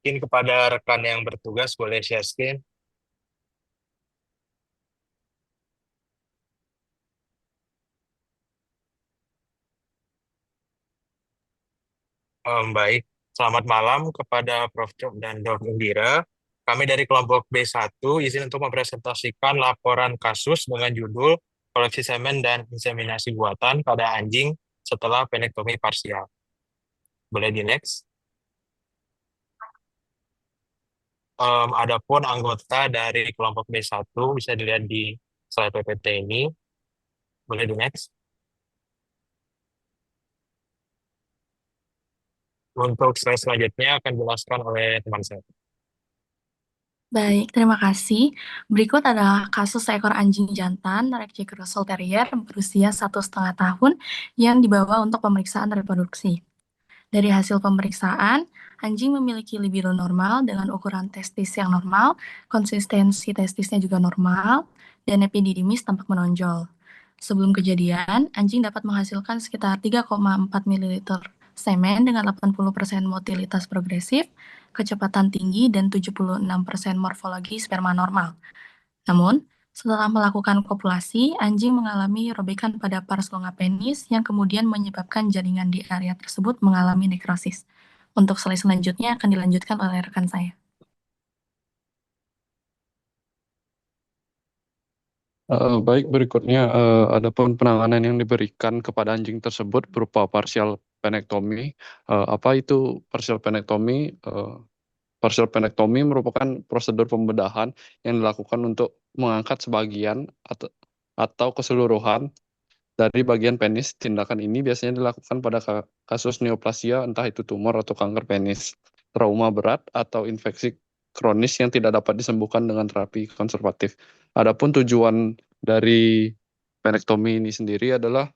Mungkin kepada rekan yang bertugas boleh share screen. Baik, selamat malam kepada Prof. Cok dan Dr. Indira. Kami dari kelompok B1 izin untuk mempresentasikan laporan kasus dengan judul koleksi semen dan inseminasi buatan pada anjing setelah penektomi parsial. Boleh di next. Adapun anggota dari kelompok B1 bisa dilihat di slide PPT ini. Boleh di next. Untuk slide selanjutnya akan dijelaskan oleh teman saya. Baik, terima kasih. Berikut adalah kasus seekor anjing jantan merek Jack Russell Terrier berusia 1,5 tahun yang dibawa untuk pemeriksaan reproduksi. Dari hasil pemeriksaan, anjing memiliki libido normal dengan ukuran testis yang normal, konsistensi testisnya juga normal, dan epididymis tampak menonjol. Sebelum kejadian, anjing dapat menghasilkan sekitar 3,4 ml semen dengan 80% motilitas progresif, kecepatan tinggi, dan 76% morfologi sperma normal. Namun, setelah melakukan kopulasi, anjing mengalami robekan pada pars longa penis yang kemudian menyebabkan jaringan di area tersebut mengalami nekrosis. Untuk slide selanjutnya akan dilanjutkan oleh rekan saya. Baik, berikutnya adapun penanganan yang diberikan kepada anjing tersebut berupa partial penektomi. Apa itu partial penektomi? Partial penektomi merupakan prosedur pembedahan yang dilakukan untuk mengangkat sebagian atau keseluruhan dari bagian penis. Tindakan ini biasanya dilakukan pada kasus neoplasia, entah itu tumor atau kanker penis, trauma berat, atau infeksi kronis yang tidak dapat disembuhkan dengan terapi konservatif. Adapun tujuan dari penektomi ini sendiri adalah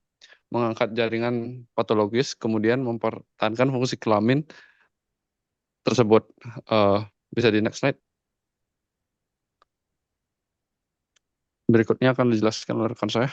mengangkat jaringan patologis, kemudian mempertahankan fungsi kelamin tersebut. Bisa di next slide. Berikutnya akan dijelaskan oleh rekan saya.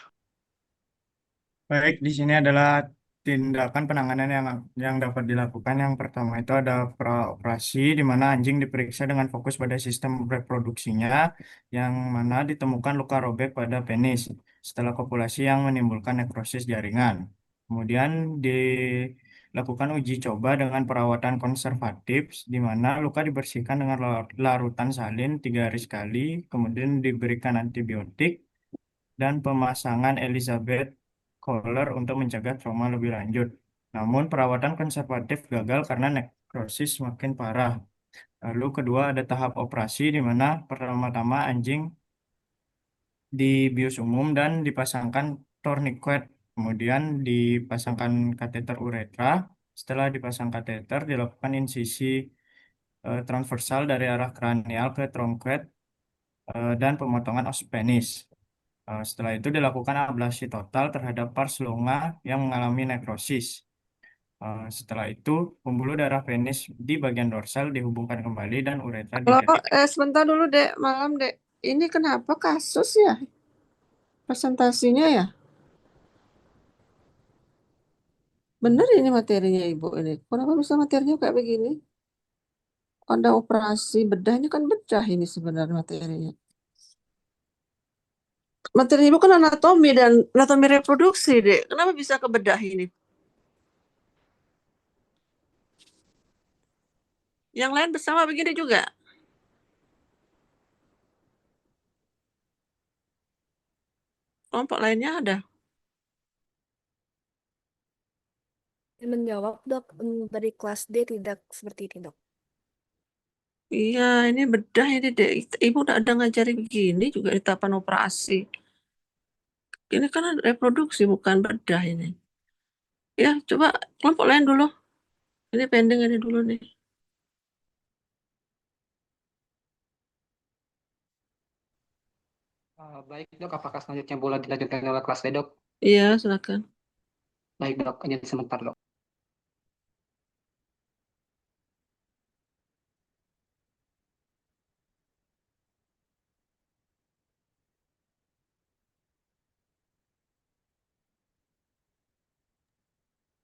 Baik, di sini adalah tindakan penanganan yang dapat dilakukan. Yang pertama itu ada praoperasi, di mana anjing diperiksa dengan fokus pada sistem reproduksinya, yang mana ditemukan luka robek pada penis setelah kopulasi yang menimbulkan nekrosis jaringan. Kemudian dilakukan uji coba dengan perawatan konservatif, di mana luka dibersihkan dengan larutan salin 3 hari sekali, kemudian diberikan antibiotik dan pemasangan Elizabeth Collar untuk mencegah trauma lebih lanjut. Namun perawatan konservatif gagal karena nekrosis semakin parah. Lalu kedua ada tahap operasi di mana pertama-tama anjing dibius umum dan dipasangkan tourniquet. Kemudian dipasangkan kateter uretra. Setelah dipasang kateter dilakukan insisi transversal dari arah kranial ke trongket dan pemotongan os penis. Setelah itu dilakukan ablasi total terhadap pars longa yang mengalami nekrosis. Setelah itu, pembuluh darah penis di bagian dorsal dihubungkan kembali dan uretra Halo, dideteksi. sebentar dulu, Dek. Malam, Dek. Ini kenapa kasus ya? Presentasinya ya? Bener ini materinya, Ibu ini. Kenapa bisa materinya kayak begini? Ada operasi bedah, ini kan bedah ini sebenarnya materinya. Materi Ibu kan anatomi dan anatomi reproduksi, Dek. Kenapa bisa ke bedah ini? Yang lain bersama begini juga? Kelompok lainnya ada? Menjawab dok, dari kelas D tidak seperti ini dok. Iya, ini bedah ini, Dek. Ibu udah ada ngajari begini juga di tahapan operasi. Ini kan reproduksi, bukan bedah ini. Ya, coba kelompok lain dulu. Ini pending ini dulu nih. Baik dok, apakah selanjutnya boleh dilanjutkan oleh kelas D dok? Iya, silakan. Baik dok, hanya sebentar dok.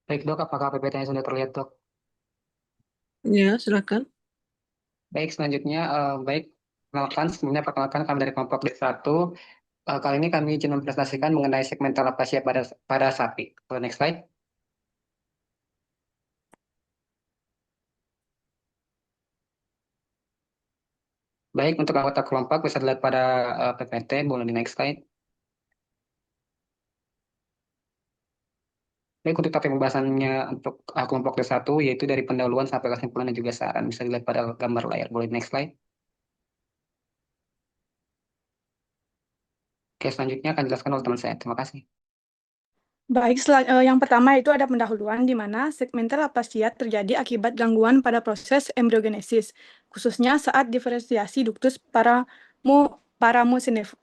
Baik dok, apakah PPT-nya sudah terlihat dok? Iya, silakan. Baik, selanjutnya, sebelumnya perkenalkan kami dari kelompok D1. Kali ini kami izin mempresentasikan mengenai segmental aplasia pada sapi. Next slide. Baik, untuk anggota kelompok bisa dilihat pada PPT, boleh di next slide. Baik, untuk topik pembahasannya untuk kelompok D1, yaitu dari pendahuluan sampai kesimpulan dan juga saran. Bisa dilihat pada gambar layar, boleh di next slide. Oke, selanjutnya akan dijelaskan oleh teman saya. Terima kasih. Baik, yang pertama itu ada pendahuluan di mana segmental aplasia terjadi akibat gangguan pada proses embryogenesis, khususnya saat diferensiasi ductus paramisonefri.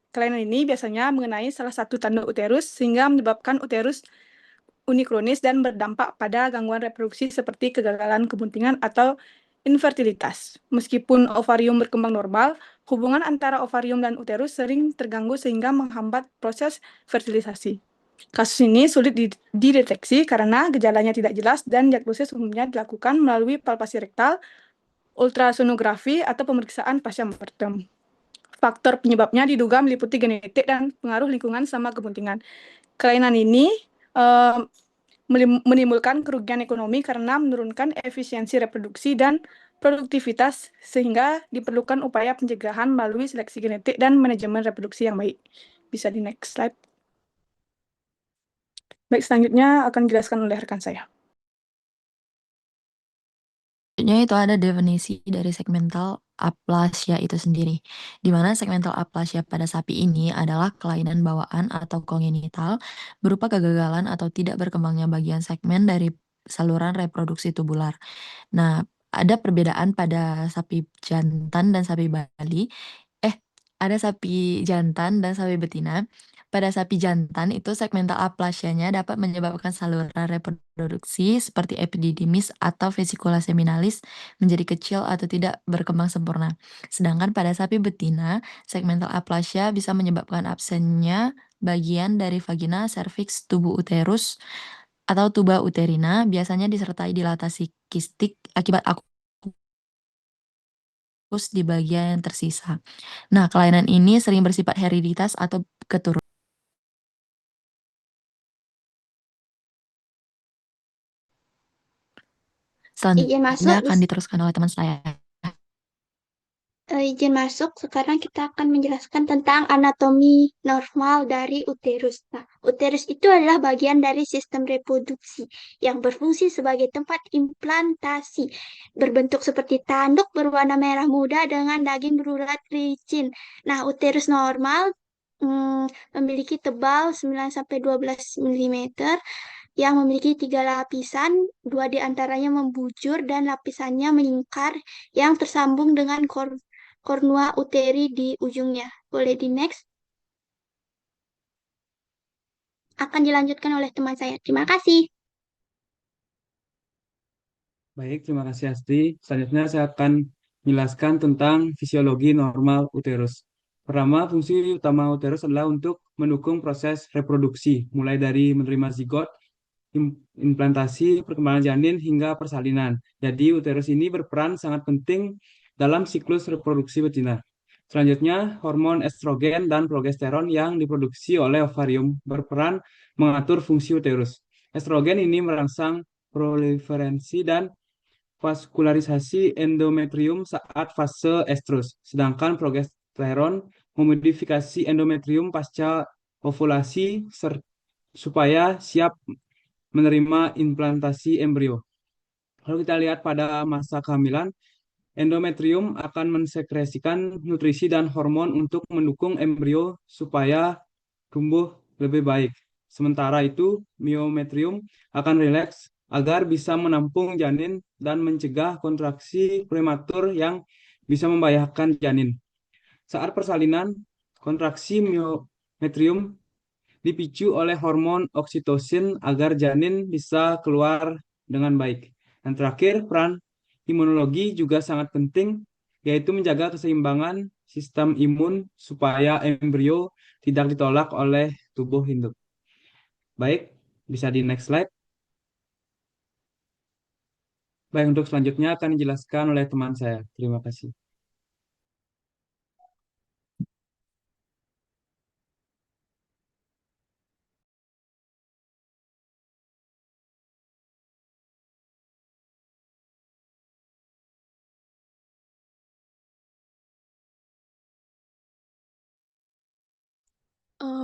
Kelainan ini biasanya mengenai salah satu tanduk uterus sehingga menyebabkan uterus unikronis dan berdampak pada gangguan reproduksi seperti kegagalan kebuntingan atau infertilitas. Meskipun ovarium berkembang normal, hubungan antara ovarium dan uterus sering terganggu sehingga menghambat proses fertilisasi. Kasus ini sulit dideteksi karena gejalanya tidak jelas dan diagnosis umumnya dilakukan melalui palpasi rektal, ultrasonografi, atau pemeriksaan pasca mortem. Faktor penyebabnya diduga meliputi genetik dan pengaruh lingkungan sama kebuntingan. Kelainan ini menimbulkan kerugian ekonomi karena menurunkan efisiensi reproduksi dan produktivitas, sehingga diperlukan upaya pencegahan melalui seleksi genetik dan manajemen reproduksi yang baik. Bisa di next slide. Baik, selanjutnya akan dijelaskan oleh rekan saya. Selanjutnya itu ada definisi dari segmental aplasia itu sendiri, di mana segmental aplasia pada sapi ini adalah kelainan bawaan atau kongenital berupa kegagalan atau tidak berkembangnya bagian segmen dari saluran reproduksi tubular. Nah, ada perbedaan pada sapi jantan dan sapi Bali. Ada sapi jantan dan sapi betina. Pada sapi jantan itu segmental aplasianya dapat menyebabkan saluran reproduksi seperti epididymis atau vesicula seminalis menjadi kecil atau tidak berkembang sempurna. Sedangkan pada sapi betina, segmental aplasia bisa menyebabkan absennya bagian dari vagina, serviks, tubuh uterus, atau tuba uterina, biasanya disertai dilatasi kistik akibat akus di bagian yang tersisa. Nah, kelainan ini sering bersifat hereditas atau keturunan. Izin masuk, Selanjutnya akan diteruskan oleh teman saya. izin masuk. Sekarang kita akan menjelaskan tentang anatomi normal dari uterus. Nah, uterus itu adalah bagian dari sistem reproduksi yang berfungsi sebagai tempat implantasi, berbentuk seperti tanduk berwarna merah muda dengan daging berurat licin. Nah, uterus normal memiliki tebal 9-12 mm yang memiliki 3 lapisan, 2 diantaranya membujur dan lapisannya melingkar yang tersambung dengan kornua uteri di ujungnya. Boleh di next. Akan dilanjutkan oleh teman saya. Terima kasih. Baik, terima kasih Asti. Selanjutnya saya akan menjelaskan tentang fisiologi normal uterus. Pertama, fungsi utama uterus adalah untuk mendukung proses reproduksi, mulai dari menerima zigot, implantasi, perkembangan janin, hingga persalinan. Jadi, uterus ini berperan sangat penting dalam siklus reproduksi betina. Selanjutnya, hormon estrogen dan progesteron yang diproduksi oleh ovarium berperan mengatur fungsi uterus. Estrogen ini merangsang proliferasi dan vaskularisasi endometrium saat fase estrus, sedangkan progesteron memodifikasi endometrium pasca ovulasi supaya siap menerima implantasi embrio. Kalau kita lihat pada masa kehamilan, endometrium akan mensekresikan nutrisi dan hormon untuk mendukung embrio supaya tumbuh lebih baik. Sementara itu, myometrium akan rileks agar bisa menampung janin dan mencegah kontraksi prematur yang bisa membahayakan janin. Saat persalinan, kontraksi myometrium dipicu oleh hormon oksitosin agar janin bisa keluar dengan baik. Dan terakhir, peran imunologi juga sangat penting, yaitu menjaga keseimbangan sistem imun supaya embrio tidak ditolak oleh tubuh induk. Baik, bisa di next slide. Baik, untuk selanjutnya akan dijelaskan oleh teman saya. Terima kasih.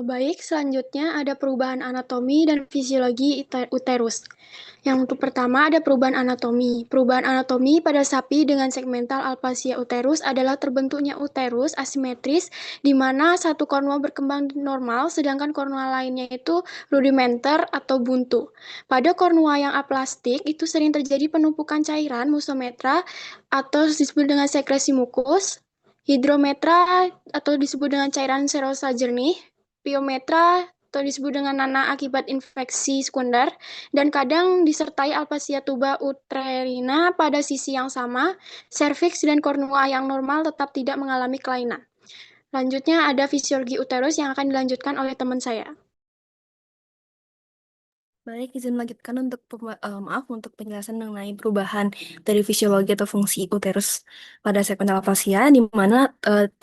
Baik, selanjutnya ada perubahan anatomi dan fisiologi uterus. Yang untuk pertama ada perubahan anatomi. Perubahan anatomi pada sapi dengan segmental aplasia uterus adalah terbentuknya uterus asimetris di mana satu kornua berkembang normal sedangkan kornua lainnya itu rudimenter atau buntu. Pada kornua yang aplastik itu sering terjadi penumpukan cairan musometra atau disebut dengan sekresi mukus, hidrometra atau disebut dengan cairan serosa jernih, piometra atau disebut dengan nanah akibat infeksi sekunder, dan kadang disertai alpasia tuba uterina pada sisi yang sama, serviks dan kornua yang normal tetap tidak mengalami kelainan. Selanjutnya ada fisiologi uterus yang akan dilanjutkan oleh teman saya. Baik, izin melanjutkan untuk penjelasan mengenai perubahan dari fisiologi atau fungsi uterus pada segmental aplasia, di mana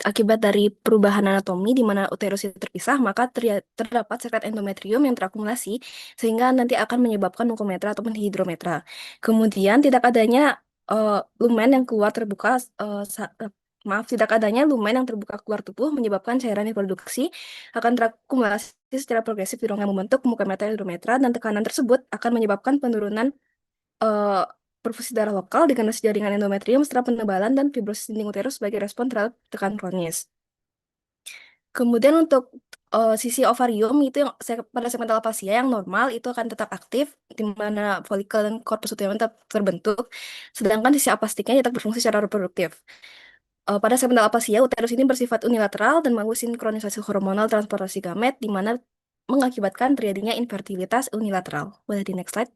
akibat dari perubahan anatomi di mana uterus itu terpisah, maka terdapat sekret endometrium yang terakumulasi sehingga nanti akan menyebabkan mukometra ataupun hidrometra. Kemudian tidak adanya lumen yang keluar terbuka tidak adanya lumen yang terbuka keluar tubuh menyebabkan cairan reproduksi akan terakumulasi secara progresif di rongga membentuk mukometra hidrometra, dan tekanan tersebut akan menyebabkan penurunan perfusi darah lokal dengan jaringan endometrium setelah penebalan dan fibrosis dinding uterus sebagai respon terhadap tekanan kronis. Kemudian untuk sisi ovarium itu yang pada segmental aplasia yang normal itu akan tetap aktif di mana folikel dan korpus luteum tetap terbentuk, sedangkan sisi aplastiknya tetap berfungsi secara reproduktif. Pada segmental aplasia, uterus ini bersifat unilateral dan mengganggu sinkronisasi hormonal transportasi gamet, di mana mengakibatkan terjadinya infertilitas unilateral. Boleh di next slide.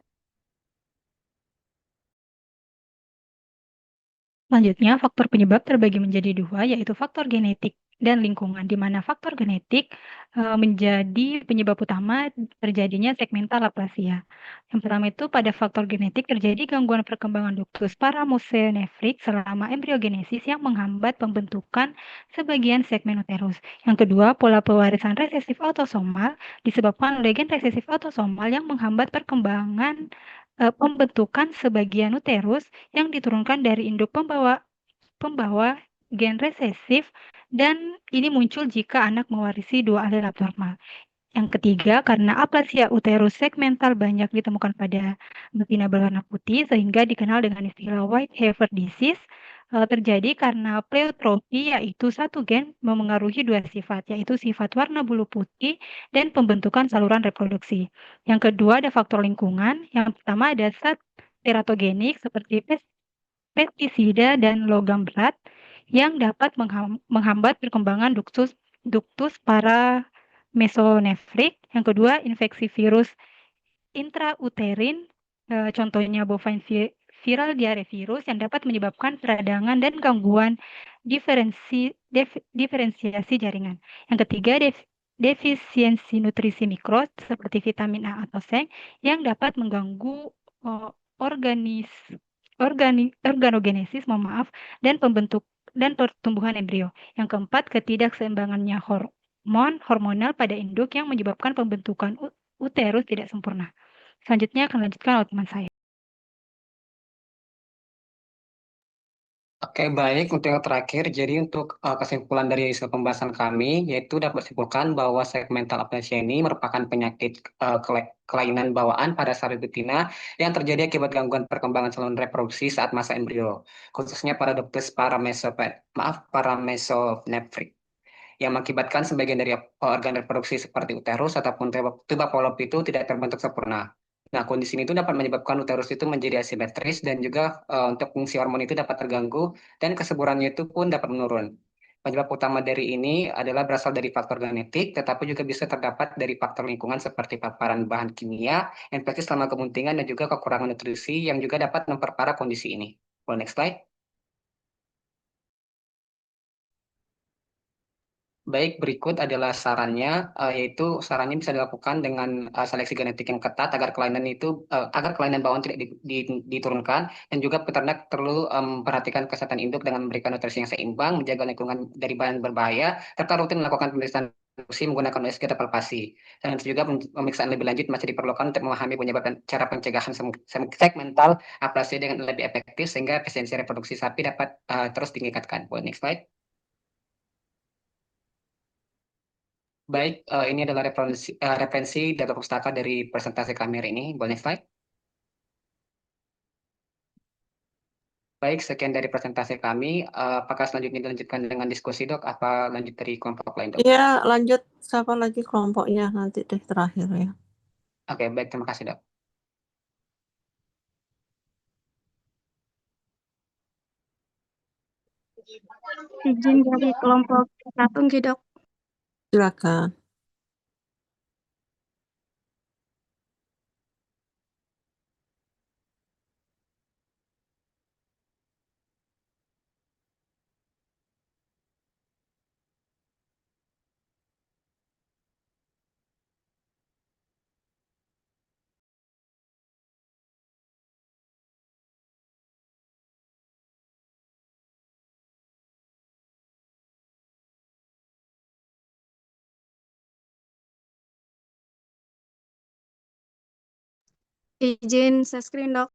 Selanjutnya, faktor penyebab terbagi menjadi dua, yaitu faktor genetik dan lingkungan, di mana faktor genetik menjadi penyebab utama terjadinya segmental aplasia. Yang pertama itu pada faktor genetik terjadi gangguan perkembangan ductus paramuceinefrik selama embriogenesis yang menghambat pembentukan sebagian segmen uterus. Yang kedua, pola pewarisan resesif autosomal disebabkan oleh gen resesif autosomal yang menghambat perkembangan pembentukan sebagian uterus yang diturunkan dari induk pembawa gen resesif, dan ini muncul jika anak mewarisi dua alel abnormal. Yang ketiga, karena aplasia uterus segmental banyak ditemukan pada betina berwarna putih sehingga dikenal dengan istilah white heifer disease, terjadi karena pleiotropi, yaitu satu gen memengaruhi dua sifat, yaitu sifat warna bulu putih dan pembentukan saluran reproduksi. Yang kedua ada faktor lingkungan. Yang pertama ada zat teratogenik seperti pestisida dan logam berat yang dapat menghambat perkembangan ductus paramesonefrik. Yang kedua, infeksi virus intrauterin, contohnya bovine viral diare virus yang dapat menyebabkan peradangan dan gangguan diferensiasi jaringan. Yang ketiga, defisiensi nutrisi mikro seperti vitamin A atau C yang dapat mengganggu organogenesis, dan pertumbuhan embrio. Yang keempat, ketidakseimbangannya hormonal pada induk yang menyebabkan pembentukan uterus tidak sempurna. Selanjutnya akan lanjutkan oleh teman saya. Oke, baik. Untuk yang terakhir, jadi untuk kesimpulan dari hasil pembahasan kami, yaitu dapat disimpulkan bahwa segmental aplasia ini merupakan penyakit kelainan bawaan pada sapi betina yang terjadi akibat gangguan perkembangan saluran reproduksi saat masa embrio, khususnya pada ductus paramesonefrik, yang mengakibatkan sebagian dari organ reproduksi seperti uterus ataupun tuba polop itu tidak terbentuk sempurna. Nah, kondisi ini itu dapat menyebabkan uterus itu menjadi asimetris dan juga untuk fungsi hormon itu dapat terganggu dan kesuburannya itu pun dapat menurun. Penyebab utama dari ini adalah berasal dari faktor genetik, tetapi juga bisa terdapat dari faktor lingkungan seperti paparan bahan kimia, infeksi selama kemuntingan, dan juga kekurangan nutrisi yang juga dapat memperparah kondisi ini. Next slide. Baik, berikut adalah sarannya, yaitu sarannya bisa dilakukan dengan seleksi genetik yang ketat agar kelainan bawaan tidak diturunkan, dan juga peternak perlu memperhatikan kesehatan induk dengan memberikan nutrisi yang seimbang, menjaga lingkungan dari bahan berbahaya, serta rutin melakukan pemeriksaan reproduksi menggunakan USG atau palpasi. Dan itu juga pemeriksaan lebih lanjut masih diperlukan untuk memahami penyebab dan cara pencegahan segmental aplasia dengan lebih efektif sehingga efisiensi reproduksi sapi dapat terus ditingkatkan. Boleh next slide. Baik, ini adalah referensi data pustaka dari presentasi kami hari ini. Boleh next slide. Baik, sekian dari presentasi kami. Apakah selanjutnya dilanjutkan dengan diskusi, Dok? Apa lanjut dari kelompok lain, Dok? Iya, lanjut. Siapa lagi kelompoknya nanti deh terakhir ya. Oke, baik. Terima kasih, Dok. Izin dari kelompok satu, Dok. Silakan. Izin share screen, Dok.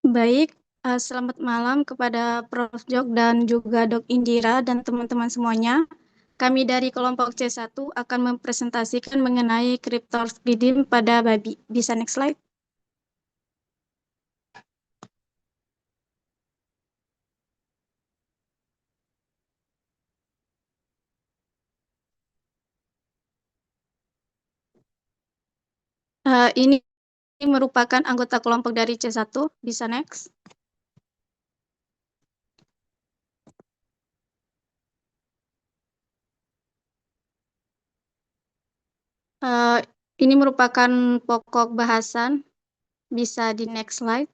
Baik, selamat malam kepada Prof. Jok dan juga Dok Indira dan teman-teman semuanya. Kami dari kelompok C1 akan mempresentasikan mengenai Cryptorchidin pada babi. Bisa next slide? Ini merupakan anggota kelompok dari C1. Bisa next? Ini merupakan pokok bahasan. Bisa di next slide.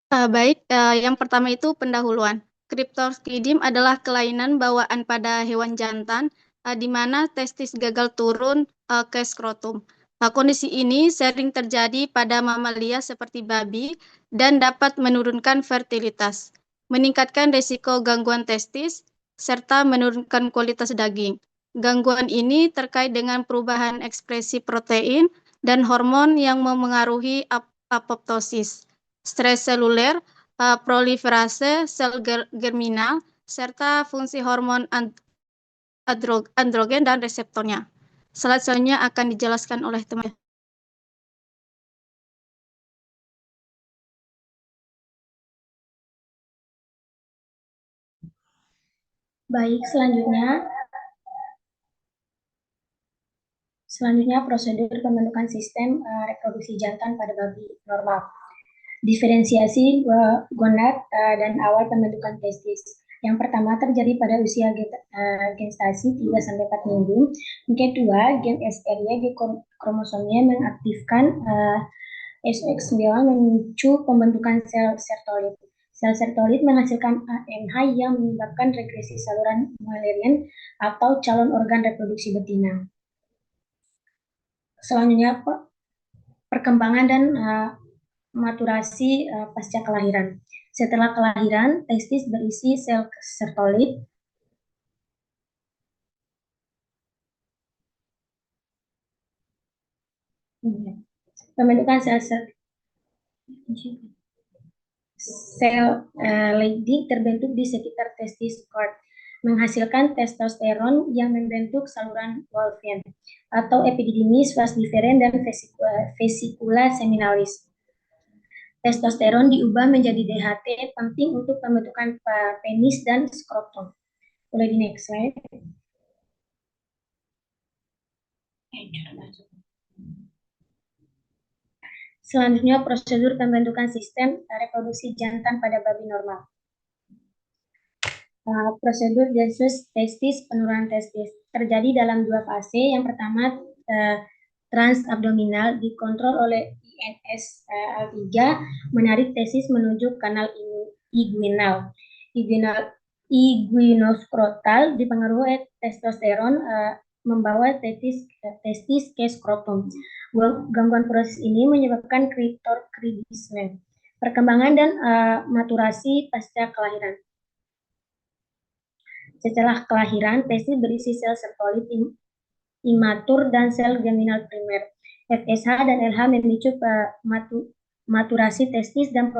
Baik, yang pertama itu pendahuluan. Cryptorchidin adalah kelainan bawaan pada hewan jantan, di mana testis gagal turun ke skrotum. Kondisi ini sering terjadi pada mamalia seperti babi dan dapat menurunkan fertilitas, meningkatkan risiko gangguan testis, serta menurunkan kualitas daging. Gangguan ini terkait dengan perubahan ekspresi protein dan hormon yang memengaruhi apoptosis, stres seluler, proliferase sel germinal, serta fungsi hormon androgen dan reseptornya. Slide selanjutnya akan dijelaskan oleh teman. Baik, selanjutnya prosedur pembentukan sistem reproduksi jantan pada babi normal. Diferensiasi gonad dan awal pembentukan testis. Yang pertama terjadi pada usia gestasi 3-4 minggu. Yang kedua, gen SRY di kromosomnya mengaktifkan SOX9 memicu pembentukan sel sertolit. Sel sertolit menghasilkan AMH yang menyebabkan regresi saluran Mullerian atau calon organ reproduksi betina. Selanjutnya, perkembangan dan maturasi pasca kelahiran. Setelah kelahiran, testis berisi sel sertolit. Pembentukan sel Leydig terbentuk di sekitar testis cord. menghasilkan testosteron yang membentuk saluran Wolffian atau epididymis, vas deferens, dan vesicula seminalis. Testosteron diubah menjadi DHT penting untuk pembentukan penis dan skrotum. Boleh di next slide. Selanjutnya prosedur pembentukan sistem reproduksi jantan pada babi normal. Prosedur Densus testis, penurunan testis terjadi dalam dua fase. Yang pertama transabdominal dikontrol oleh INS L3 menarik testis menuju kanal inguinal. Iguinoskrotal dipengaruhi testosteron membawa testis ke skrotum. Gangguan proses ini menyebabkan klitoridisme, perkembangan dan maturasi pasca kelahiran. Setelah kelahiran, testis berisi sel sertolid imatur dan sel germinal primer. FSH dan LH memicu maturasi testis dan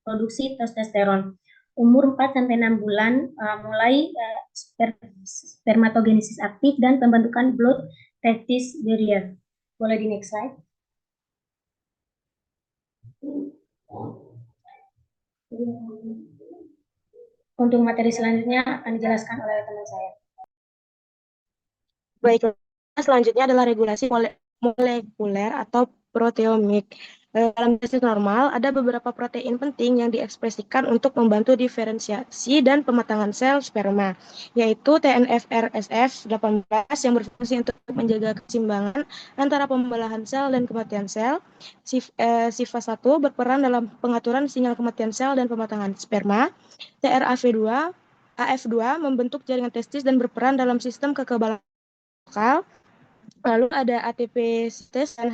produksi testosteron. Umur 4-6 bulan mulai spermatogenesis aktif dan pembentukan blood testis barrier. Boleh di next slide. Untuk materi selanjutnya akan dijelaskan oleh teman saya. Baiklah, selanjutnya adalah regulasi molekuler atau proteomik. Dalam testis normal, ada beberapa protein penting yang diekspresikan untuk membantu diferensiasi dan pematangan sel sperma, yaitu TNFRSF18 yang berfungsi untuk menjaga keseimbangan antara pembelahan sel dan kematian sel. SIFA1 berperan dalam pengaturan sinyal kematian sel dan pematangan sperma. AF2 membentuk jaringan testis dan berperan dalam sistem kekebalan lokal. Lalu ada ATP stres dan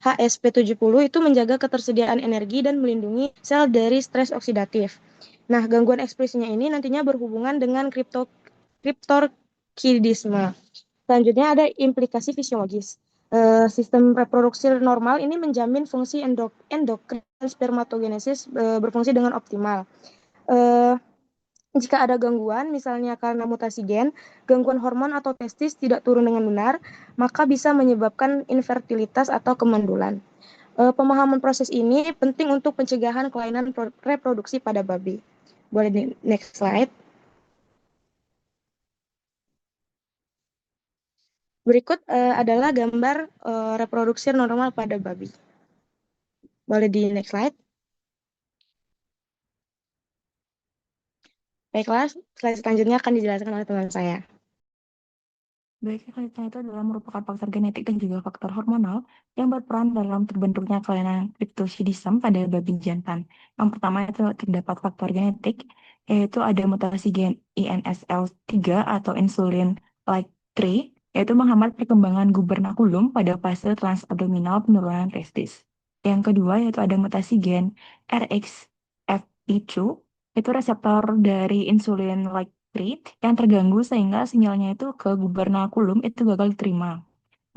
HSP70 itu menjaga ketersediaan energi dan melindungi sel dari stres oksidatif. Nah, gangguan ekspresinya ini nantinya berhubungan dengan kriptorkidisme. Selanjutnya ada implikasi fisiologis. Sistem reproduksi normal ini menjamin fungsi endokrin dan spermatogenesis berfungsi dengan optimal. Jika ada gangguan, misalnya karena mutasi gen, gangguan hormon atau testis tidak turun dengan benar, maka bisa menyebabkan infertilitas atau kemandulan. Pemahaman proses ini penting untuk pencegahan kelainan reproduksi pada babi. Boleh di next slide. Berikut adalah gambar reproduksi normal pada babi. Boleh di next slide. Baiklah, slide selanjutnya akan dijelaskan oleh teman saya. Baik, selanjutnya itu adalah merupakan faktor genetik dan juga faktor hormonal yang berperan dalam terbentuknya kelainan cryptorchidism pada babi jantan. Yang pertama itu terdapat faktor genetik, yaitu ada mutasi gen INSL3 atau insulin-like 3, yaitu menghambat perkembangan gubernaculum pada fase transabdominal penurunan testis. Yang kedua yaitu ada mutasi gen RXFP2, itu reseptor dari insulin-like 3 yang terganggu sehingga sinyalnya itu ke gubernaculum itu gagal diterima.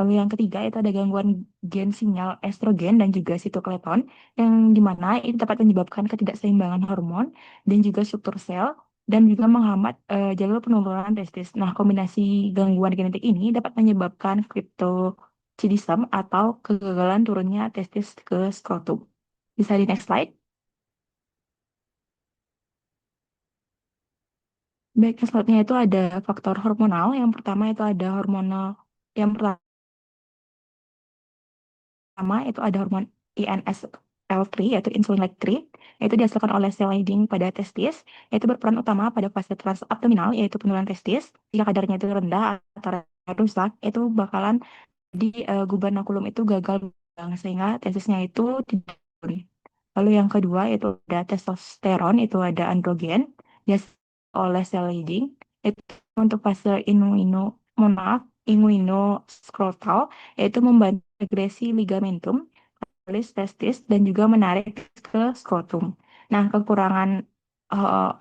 Lalu yang ketiga itu ada gangguan gen sinyal estrogen dan juga sitokleton yang dimana itu dapat menyebabkan ketidakseimbangan hormon dan juga struktur sel dan juga menghambat jalur penurunan testis. Nah, kombinasi gangguan genetik ini dapat menyebabkan cryptorchidism atau kegagalan turunnya testis ke skrotum. Bisa di next slide. Baik, selanjutnya itu ada faktor hormonal. Yang pertama itu ada hormonal. Yang pertama itu ada hormon INSL3 yaitu insulin-like 3, yaitu dihasilkan oleh sel Leydig pada testis, yaitu berperan utama pada fase transabdominal yaitu penurunan testis. Jika kadarnya itu rendah atau rusak, itu bakalan di gubernaculum itu gagal sehingga testisnya itu tidak turun. Lalu yang kedua itu ada testosteron, itu ada androgen oleh sel Leydig itu untuk fase inguinoskrotal yaitu membantu regresi ligamentum alis testis dan juga menarik ke skrotum. Nah, kekurangan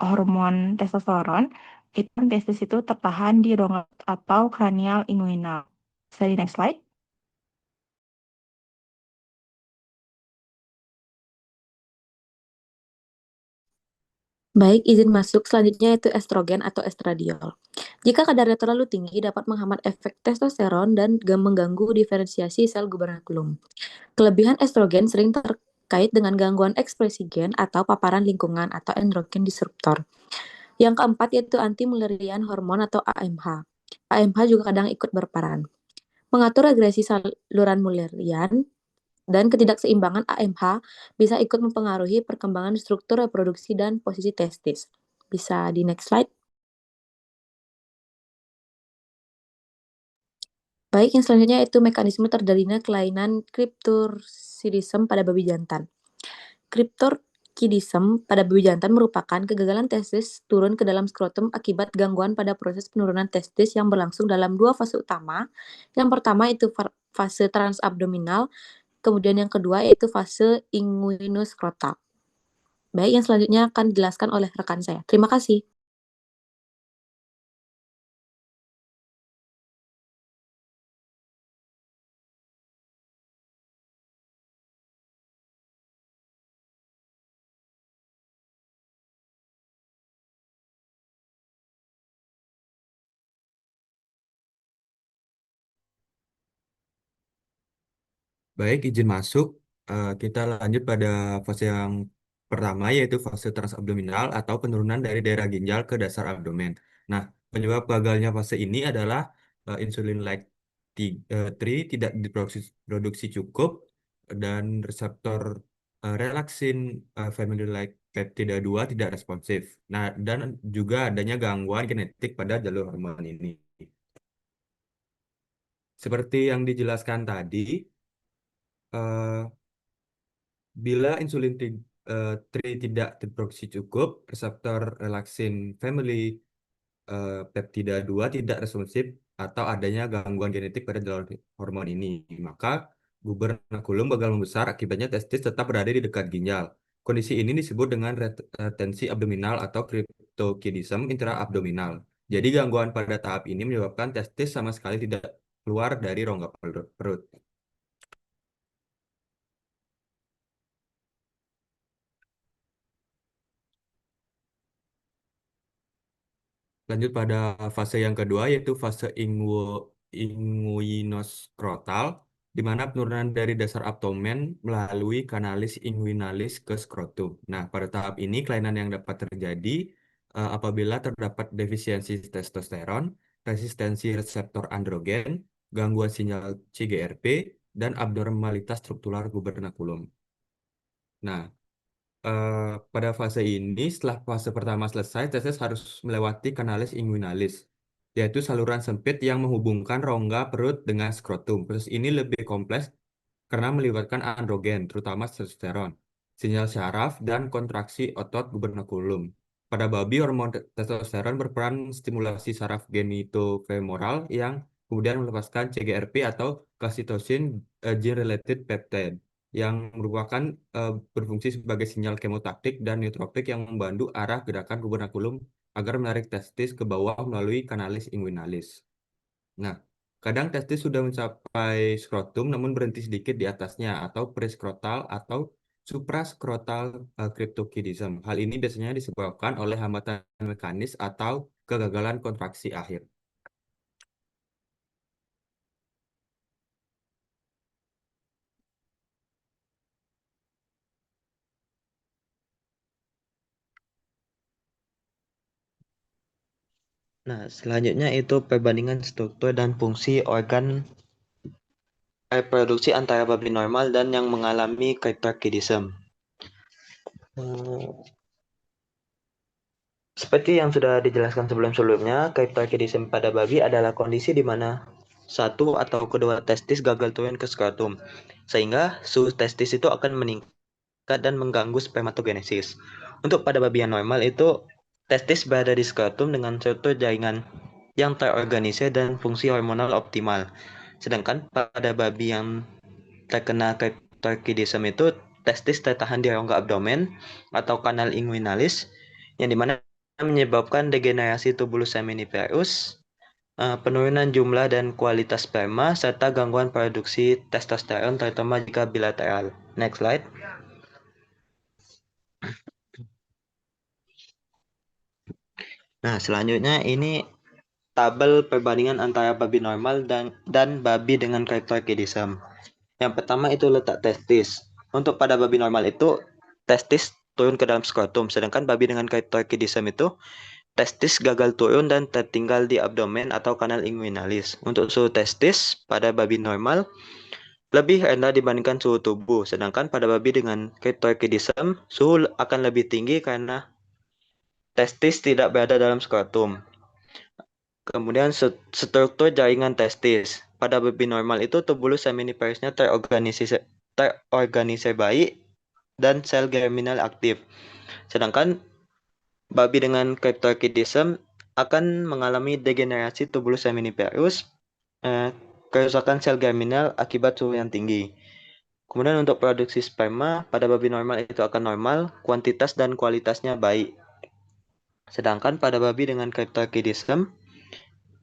hormon testosteron itu testis itu tertahan di rongga atau kranial inguinal. Bisa di next slide. Baik, izin masuk. Selanjutnya yaitu estrogen atau estradiol. Jika kadarnya terlalu tinggi, dapat menghambat efek testosteron dan mengganggu diferensiasi sel gubernakulum. Kelebihan estrogen sering terkait dengan gangguan ekspresi gen atau paparan lingkungan atau androgen disruptor. Yang keempat yaitu anti-Mullerian hormon atau AMH. AMH juga kadang ikut berperan. Mengatur regresi saluran Mullerian dan ketidakseimbangan AMH bisa ikut mempengaruhi perkembangan struktur reproduksi dan posisi testis. Bisa di next slide. Baik, yang selanjutnya yaitu mekanisme terjadinya kelainan cryptorchidism pada babi jantan. Cryptorchidism pada babi jantan merupakan kegagalan testis turun ke dalam skrotum akibat gangguan pada proses penurunan testis yang berlangsung dalam dua fase utama. Yang pertama itu fase transabdominal, kemudian yang kedua yaitu fase inguinoskrotal. Baik, yang selanjutnya akan dijelaskan oleh rekan saya. Terima kasih. Baik, izin masuk. Kita lanjut pada fase yang pertama, yaitu fase transabdominal atau penurunan dari daerah ginjal ke dasar abdomen. Nah, penyebab gagalnya fase ini adalah insulin-like 3 tidak diproduksi cukup dan reseptor relaksin family-like peptida 2 tidak responsif. Nah, dan juga adanya gangguan genetik pada jalur hormon ini. Seperti yang dijelaskan tadi, bila insulin 3 tidak diproduksi cukup, reseptor relaksin family peptida 2 tidak responsif atau adanya gangguan genetik pada jalur hormon ini, maka gubernakulum bakal membesar, akibatnya testis tetap berada di dekat ginjal. Kondisi ini disebut dengan retensi abdominal atau cryptorchidism intraabdominal. Jadi gangguan pada tahap ini menyebabkan testis sama sekali tidak keluar dari rongga perut. Lanjut pada fase yang kedua, yaitu fase inguinoskrotal, di mana penurunan dari dasar abdomen melalui kanalis inguinalis ke skrotum. Nah, pada tahap ini kelainan yang dapat terjadi apabila terdapat defisiensi testosteron, resistensi reseptor androgen, gangguan sinyal CGRP, dan abnormalitas struktural gubernakulum. Nah, pada fase ini, setelah fase pertama selesai, testis harus melewati kanalis inguinalis, yaitu saluran sempit yang menghubungkan rongga perut dengan skrotum. Proses ini lebih kompleks karena melibatkan androgen, terutama testosteron, sinyal syaraf, dan kontraksi otot gubernakulum. Pada babi, hormon testosteron berperan stimulasi saraf genitofemoral yang kemudian melepaskan CGRP atau calcitonin gene-related peptide yang merupakan berfungsi sebagai sinyal kemotaktik dan neutropik yang membantu arah gerakan gubernakulum agar menarik testis ke bawah melalui kanalis inguinalis. Nah, kadang testis sudah mencapai skrotum namun berhenti sedikit di atasnya atau preskrotal atau supraskrotal cryptorchidism. Hal ini biasanya disebabkan oleh hambatan mekanis atau kegagalan kontraksi akhir. Nah, selanjutnya itu perbandingan struktur dan fungsi organ reproduksi antara babi normal dan yang mengalami cryptorchidism. Seperti yang sudah dijelaskan sebelum-sebelumnya, cryptorchidism pada babi adalah kondisi di mana satu atau kedua testis gagal turun ke skrotum, sehingga suhu testis itu akan meningkat dan mengganggu spermatogenesis. Untuk pada babi yang normal itu, testis berada di skrotum dengan struktur jaringan yang terorganisir dan fungsi hormonal optimal. Sedangkan pada babi yang terkena cryptorchidism itu, testis tertahan di rongga abdomen atau kanal inguinalis, yang dimana menyebabkan degenerasi tubulus seminiferus, penurunan jumlah dan kualitas sperma, serta gangguan produksi testosteron terutama jika bilateral. Next slide. Nah, selanjutnya ini tabel perbandingan antara babi normal dan babi dengan cryptorchidism. Yang pertama itu letak testis. Untuk pada babi normal itu testis turun ke dalam skrotum, sedangkan babi dengan cryptorchidism itu testis gagal turun dan tertinggal di abdomen atau kanal inguinalis. Untuk suhu testis pada babi normal lebih rendah dibandingkan suhu tubuh, sedangkan pada babi dengan cryptorchidism suhu akan lebih tinggi karena testis tidak berada dalam skrotum. Kemudian struktur jaringan testis. Pada babi normal itu tubulus seminiparusnya terorganisir baik dan sel germinal aktif. Sedangkan babi dengan cryptorchidism akan mengalami degenerasi tubulus seminiparus, kerusakan sel germinal akibat suhu yang tinggi. Kemudian untuk produksi sperma pada babi normal itu akan normal, kuantitas dan kualitasnya baik. Sedangkan pada babi dengan cryptorchidism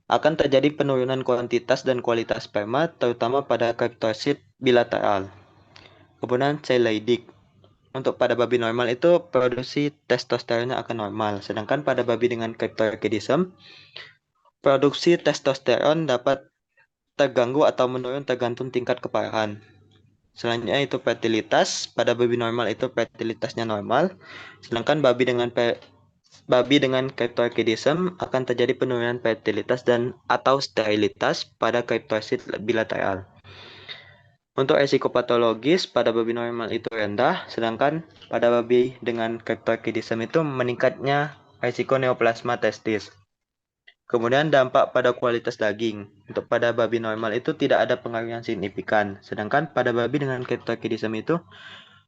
akan terjadi penurunan kuantitas dan kualitas sperma, terutama pada cryptorchid bilateral. Kemudian Leydig. Untuk pada babi normal itu produksi testosteronnya akan normal, sedangkan pada babi dengan cryptorchidism produksi testosteron dapat terganggu atau menurun tergantung tingkat keparahan. Selanjutnya itu fertilitas. Pada babi normal itu fertilitasnya normal, sedangkan babi dengan cryptorchidism akan terjadi penurunan fertilitas dan atau sterilitas pada cryptorchid bilateral. Untuk resiko patologis pada babi normal itu rendah, sedangkan pada babi dengan cryptorchidism itu meningkatnya resiko neoplasma testis. Kemudian dampak pada kualitas daging. Untuk pada babi normal itu tidak ada pengaruh yang signifikan, sedangkan pada babi dengan cryptorchidism itu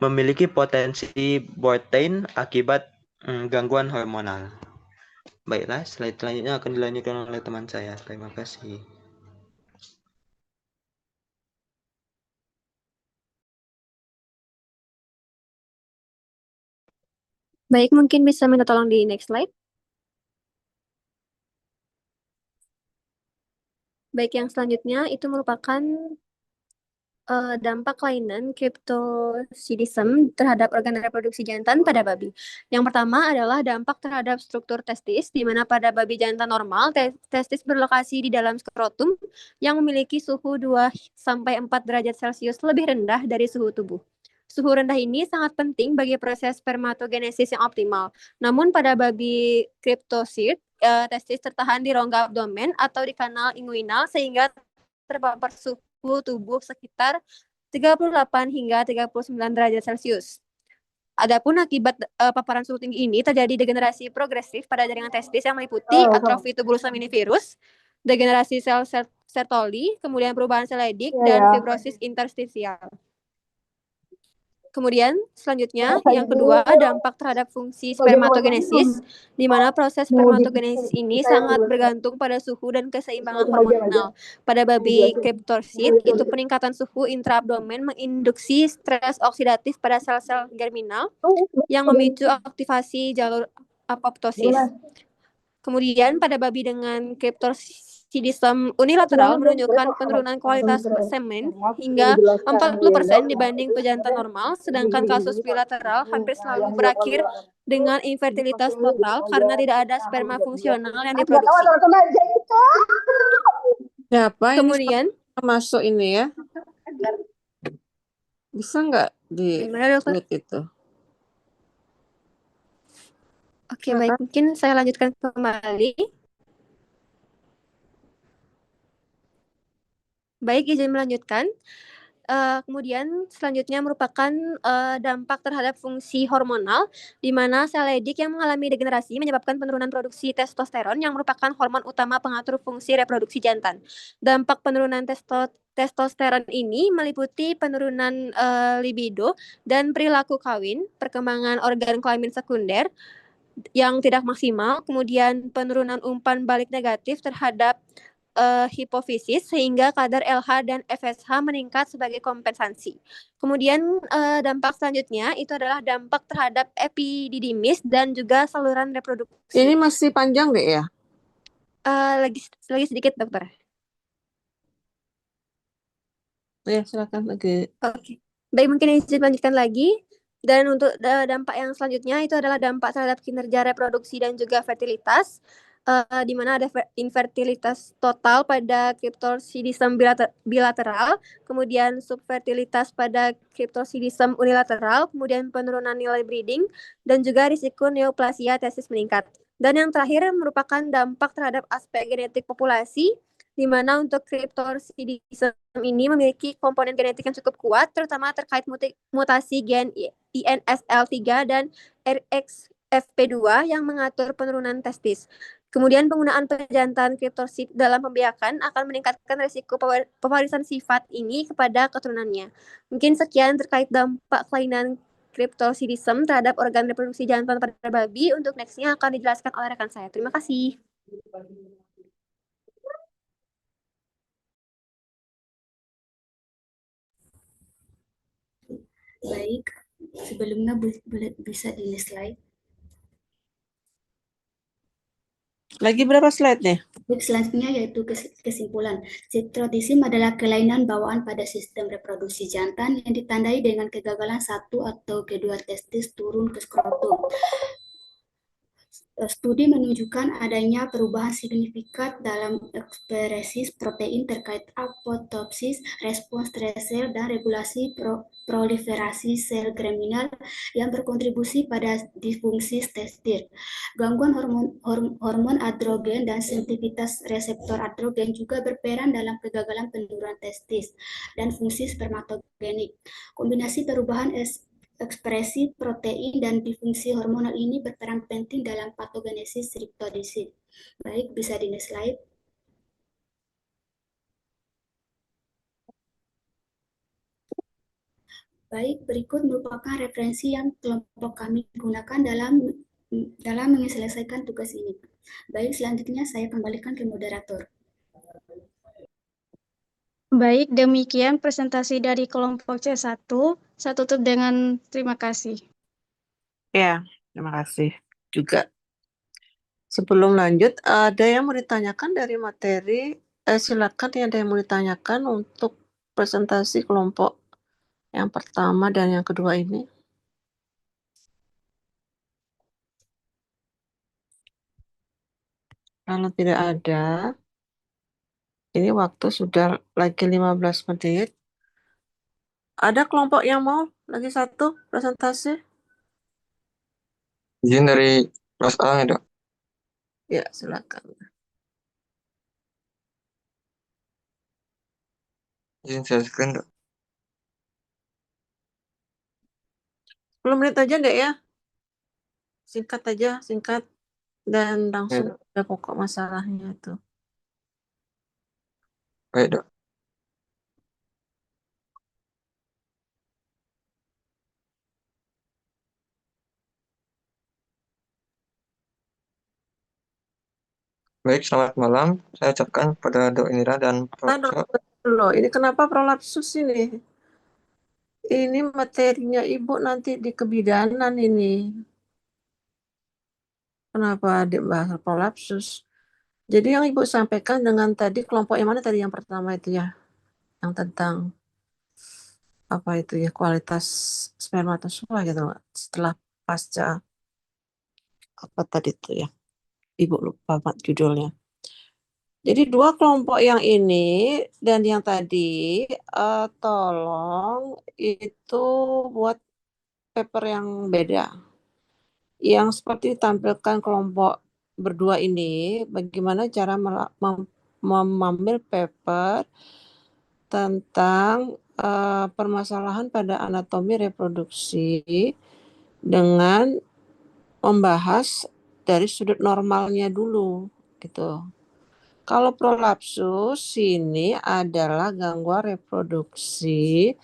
memiliki potensi bortain akibat gangguan hormonal. Baiklah, slide selanjutnya akan dilanjutkan oleh teman saya. Terima kasih. Baik, mungkin bisa minta tolong di next slide. Baik, yang selanjutnya itu merupakan dampak kelainan cryptorchidism terhadap organ reproduksi jantan pada babi. Yang pertama adalah dampak terhadap struktur testis, di mana pada babi jantan normal, testis berlokasi di dalam skrotum yang memiliki suhu 2-4 derajat Celcius lebih rendah dari suhu tubuh. Suhu rendah ini sangat penting bagi proses spermatogenesis yang optimal. Namun pada babi cryptorchid, testis tertahan di rongga abdomen atau di kanal inguinal sehingga terpapar suhu tubuh sekitar 38 hingga 39 derajat Celcius. Adapun akibat paparan suhu tinggi ini terjadi degenerasi progresif pada jaringan testis yang meliputi atrofi tubulus seminiferus, degenerasi sel Sertoli, kemudian perubahan sel Leydig, dan fibrosis interstisial. Kemudian selanjutnya yang kedua dampak terhadap fungsi spermatogenesis, di mana proses spermatogenesis ini sangat bergantung pada suhu dan keseimbangan hormonal. Pada babi cryptorchid itu peningkatan suhu intraabdomen menginduksi stres oksidatif pada sel-sel germinal yang memicu aktivasi jalur apoptosis. Kemudian pada babi dengan cryptorchidism unilateral menunjukkan penurunan kualitas semen hingga 40% dibanding pejantan normal, sedangkan kasus bilateral hampir selalu berakhir dengan infertilitas total karena tidak ada sperma fungsional yang diproduksi. Kemudian masuk ini ya. Bisa nggak di mute itu? Oke, baik. Mungkin saya lanjutkan kembali. Baik, izin melanjutkan. Kemudian selanjutnya merupakan dampak terhadap fungsi hormonal, di mana sel Leydig yang mengalami degenerasi menyebabkan penurunan produksi testosteron yang merupakan hormon utama pengatur fungsi reproduksi jantan. Dampak penurunan testosteron ini meliputi penurunan libido dan perilaku kawin, perkembangan organ kelamin sekunder yang tidak maksimal, kemudian penurunan umpan balik negatif terhadap hipofisis sehingga kadar LH dan FSH meningkat sebagai kompensasi. Kemudian dampak selanjutnya itu adalah dampak terhadap epididymis dan juga saluran reproduksi. Ini masih panjang deh ya? Lagi sedikit, dokter. Ya, silakan lagi. Oke. Baik, mungkin izin lanjutkan lagi. Dan untuk dampak yang selanjutnya itu adalah dampak terhadap kinerja reproduksi dan juga fertilitas. di mana ada infertilitas total pada cryptorchidism bilateral, kemudian subfertilitas pada cryptorchidism unilateral, kemudian penurunan nilai breeding, dan juga risiko neoplasia testis meningkat. Dan yang terakhir merupakan dampak terhadap aspek genetik populasi, di mana untuk cryptorchidism ini memiliki komponen genetik yang cukup kuat, terutama terkait mutasi gen INSL3 dan RXFP2 yang mengatur penurunan testis. Kemudian penggunaan pejantan cryptorchid dalam pembiakan akan meningkatkan risiko pewarisan sifat ini kepada keturunannya. Mungkin sekian terkait dampak kelainan cryptorchidism terhadap organ reproduksi jantan pada babi. Untuk nextnya akan dijelaskan oleh rekan saya. Terima kasih. Baik, sebelumnya bisa di slide. Lagi berapa slide nih? Baik, selanjutnya yaitu kesimpulan. Cryptorchidism adalah kelainan bawaan pada sistem reproduksi jantan yang ditandai dengan kegagalan satu atau kedua testis turun ke skrotum. Studi menunjukkan adanya perubahan signifikan dalam ekspresi protein terkait apoptosis, respons T-sel, dan regulasi proliferasi sel germinal yang berkontribusi pada disfungsi testis. Gangguan hormon androgen dan sensitivitas reseptor androgen juga berperan dalam kegagalan penurunan testis dan fungsi spermatogenik. Kombinasi perubahan ekspresi protein dan difungsi hormonal ini berperan penting dalam patogenesis cryptorchidism. Baik, bisa di next slide. Baik, berikut merupakan referensi yang kelompok kami gunakan dalam menyelesaikan tugas ini. Baik, selanjutnya saya kembalikan ke moderator. Baik, demikian presentasi dari kelompok C1. Saya tutup dengan terima kasih. Ya, terima kasih juga. Sebelum lanjut, ada yang mau ditanyakan dari materi? Silakan ya, ada yang mau ditanyakan untuk presentasi kelompok yang pertama dan yang kedua ini. Kalau tidak ada, ini waktu sudah lagi 15 menit. Ada kelompok yang mau lagi satu presentasi? Izin dari kelas A ya, Dok. Ya, silakan. Izin saya screen, Dok. 10 menit aja deh ya. Singkat aja, singkat. Dan langsung ke pokok masalahnya itu. Baik, Dok. Baik, selamat malam. Saya ucapkan kepada Dok Indira dan Prof. Loh, ini kenapa prolapsus ini? Ini materinya Ibu nanti di kebidanan ini. Kenapa adik bahas prolapsus? Jadi yang Ibu sampaikan dengan tadi kelompok yang mana tadi yang pertama itu ya? Yang tentang apa itu ya, kualitas spermatozoa gitu setelah pasca apa tadi itu ya? Ibu lupa judulnya. Jadi dua kelompok yang ini dan yang tadi tolong itu buat paper yang beda. Yang seperti ditampilkan kelompok berdua ini, bagaimana cara mengambil paper tentang permasalahan pada anatomi reproduksi dengan membahas dari sudut normalnya dulu gitu. Kalau prolapsus ini adalah gangguan reproduksi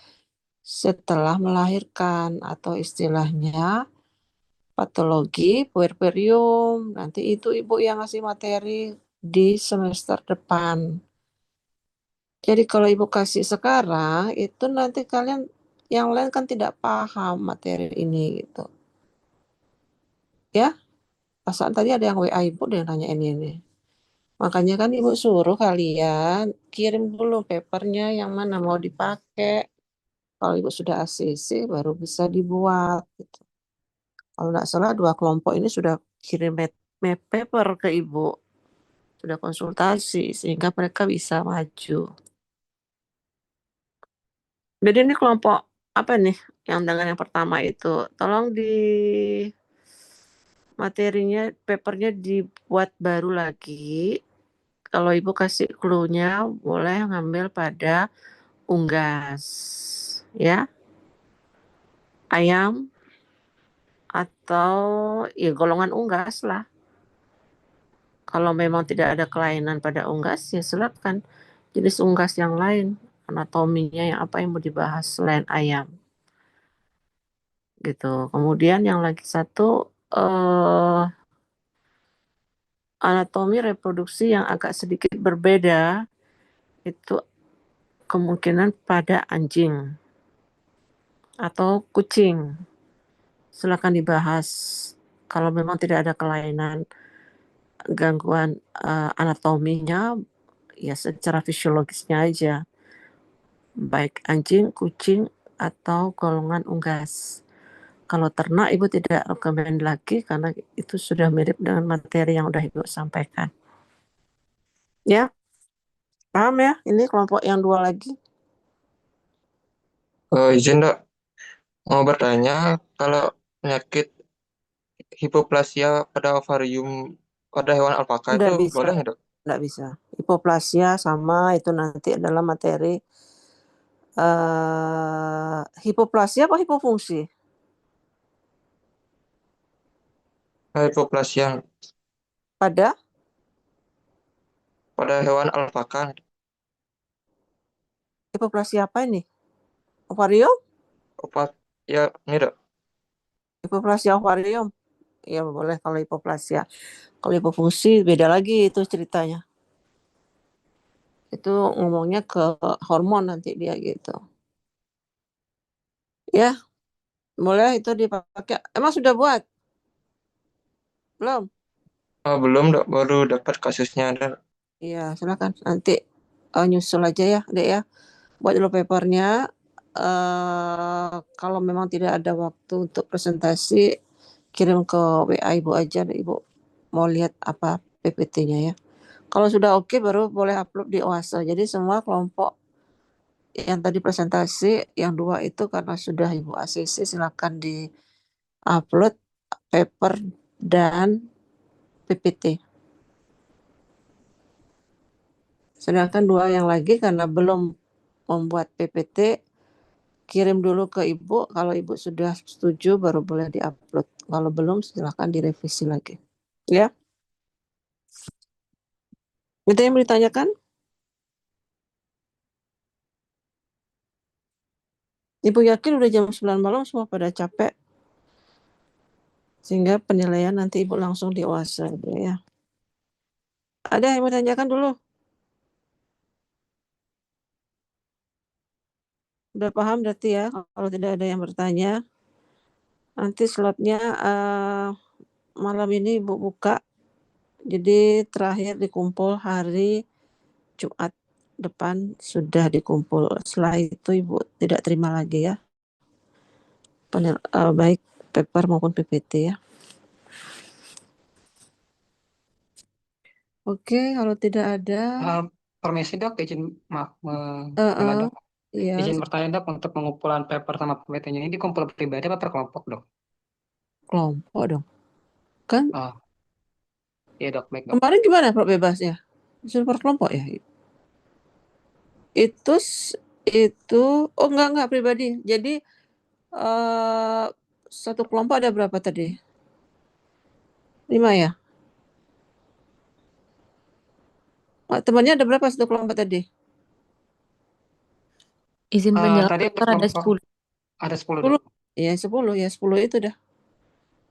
setelah melahirkan atau istilahnya patologi puerperium. Nanti itu Ibu yang ngasih materi di semester depan. Jadi kalau Ibu kasih sekarang, itu nanti kalian yang lain kan tidak paham materi ini gitu. Ya, pasal tadi ada yang WA Ibu dia nanya ini. Makanya kan Ibu suruh kalian kirim dulu papernya yang mana mau dipakai. Kalau Ibu sudah ACC baru bisa dibuat. Gitu. Kalau tidak salah dua kelompok ini sudah kirim map paper ke Ibu. sudah konsultasi sehingga mereka bisa maju. Jadi ini kelompok apa nih yang dengan yang pertama itu? Tolong di materinya, papernya dibuat baru lagi. Kalau Ibu kasih clue-nya boleh ngambil pada unggas, ya. Ayam atau ya golongan unggas lah. Kalau memang tidak ada kelainan pada unggas, ya silakan jenis unggas yang lain, anatominya yang apa yang mau dibahas selain ayam. Gitu. Kemudian yang lagi satu anatomi reproduksi yang agak sedikit berbeda itu kemungkinan pada anjing atau kucing. Silakan dibahas. Kalau memang tidak ada kelainan gangguan anatominya, ya secara fisiologisnya aja. Baik anjing, kucing, atau golongan unggas. Kalau ternak Ibu tidak rekomend lagi karena itu sudah mirip dengan materi yang udah Ibu sampaikan. Ya, paham ya? Ini kelompok yang dua lagi. Izin dok, mau bertanya kalau penyakit hipoplasia pada ovarium pada hewan alpaka Nggak itu bisa, boleh nggak dok? nggak bisa. Hipoplasia sama itu nanti adalah materi hipoplasia apa hipofungsi? Hipoplasia Pada hewan alpaka. hipoplasia apa ini? Ovarium? Ya ini dok. Hipoplasia ovarium. Ya boleh kalau hipoplasia. Kalau hipofungsi beda lagi itu ceritanya. Itu ngomongnya ke hormon nanti dia gitu. Ya, boleh itu dipakai. Emang sudah buat? Belum? Belum dok, baru dapat kasusnya dok. Iya, silakan nanti nyusul aja ya, Dek ya. Buat dulu papernya. Kalau memang tidak ada waktu untuk presentasi, kirim ke WA Ibu aja, Ibu mau lihat apa PPT-nya ya. Kalau sudah oke baru boleh upload di OASA. Jadi semua kelompok yang tadi presentasi, yang dua itu karena sudah Ibu ACC, silakan di upload paper dan PPT. Sedangkan dua yang lagi karena belum membuat PPT, kirim dulu ke Ibu. Kalau Ibu sudah setuju baru boleh diupload. Kalau belum silakan direvisi lagi. Ya. Itu yang ditanyakan? Ibu yakin udah jam 9 malam semua pada capek. Sehingga penilaian nanti Ibu langsung di OASA ya. Ada yang mau tanyakan dulu? Udah paham berarti ya? Kalau tidak ada yang bertanya, nanti slotnya malam ini Ibu buka. Jadi terakhir dikumpul hari Jumat depan sudah dikumpul. Setelah itu Ibu tidak terima lagi ya. Baik paper maupun PPT ya. Oke, kalau tidak ada. Permisi dok, izin maaf Iya. izin bertanya dok, untuk pengumpulan paper sama PPT-nya ini dikumpul pribadi apa per kelompok dok? Kelompok dong. Kan? Iya dok, baik dok. Kemarin gimana Pak bebasnya? Disuruh per kelompok ya? Itu enggak pribadi. Jadi satu kelompok ada berapa tadi? 5 ya? Temannya ada berapa satu kelompok tadi? Izin penjelasan Tadi ada 10. Ada 10 dok. Ya 10 ya 10 itu dah.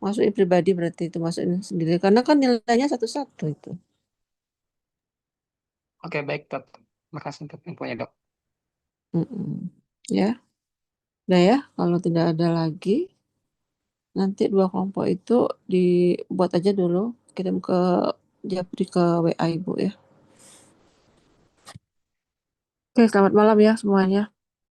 Masukin pribadi berarti itu masukin sendiri. Karena kan nilainya satu-satu itu. Oke baik dok. Makasih untuk infonya dok. Ya. Udah ya, kalau tidak ada lagi, nanti 2 kelompok itu dibuat aja dulu, kirim ke Japri ke WA Ibu ya. Oke, selamat malam ya semuanya.